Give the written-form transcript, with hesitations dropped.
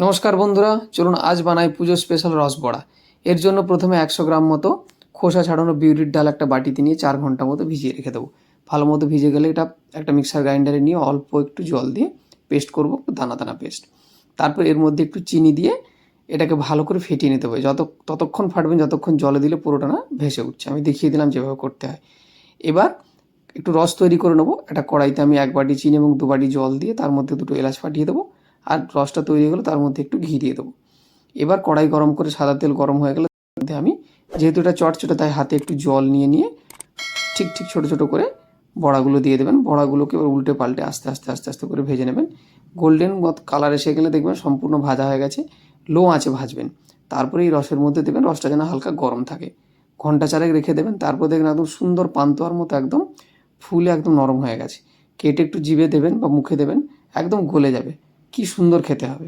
নমস্কার বন্ধুরা, চলুন আজ বানাই পুজো স্পেশাল রস বড়া। এর জন্য প্রথমে 100 গ্রাম মতো খোসা ছাড়ানো বিউলির ডাল একটা বাটিতে নিয়ে 4 ঘন্টা মতো ভিজিয়ে রেখে দেবো। ভালো মতো ভিজে গেলে এটা একটা মিক্সার গ্রাইন্ডারে নিয়ে অল্প একটু জল দিয়ে পেস্ট করব, দানা দানা পেস্ট। তারপর এর মধ্যে একটু চিনি দিয়ে এটাকে ভালো করে ফেটিয়ে নিতে হবে। ততক্ষণ ফাটবেন যতক্ষণ জলে দিলে পুরোটা না ভেসে উঠছে। আমি দেখিয়ে দিলাম যেভাবে করতে হয়। এবার একটু রস তৈরি করে নেবো। একটা কড়াইতে আমি 1 বাটি চিনি এবং 2 বাটি জল দিয়ে তার মধ্যে 2টো এলাচ ফাটিয়ে দেবো। আর রসটা তৈরি হয়ে গেলে তার মধ্যে একটু ঘি দিয়ে দেবো। এবার কড়াই গরম করে সাদা তেল গরম হয়ে গেলে তার মধ্যে আমি, যেহেতু এটা চটচটে, তাই হাতে একটু জল নিয়ে ঠিক ঠিক ছোটো ছোটো করে বড়াগুলো দিয়ে দেবেন। বড়াগুলোকে এবার উল্টে পাল্টে আস্তে আস্তে আস্তে আস্তে করে ভেজে নেবেন। গোল্ডেন কালার এসে গেলে দেখবেন সম্পূর্ণ ভাজা হয়ে গেছে। লো আঁচে ভাজবেন। তারপরে এই রসের মধ্যে দেবেন, রসটা যেন হালকা গরম থাকে। ঘন্টা চারেক রেখে দেবেন। তারপর দেখবেন একদম সুন্দর পান্তুয়ার মতো একদম ফুলে একদম নরম হয়ে গেছে। কেটে একটু জিভে দেবেন বা মুখে দেবেন, একদম গলে যাবে। কি সুন্দর খেতে হবে।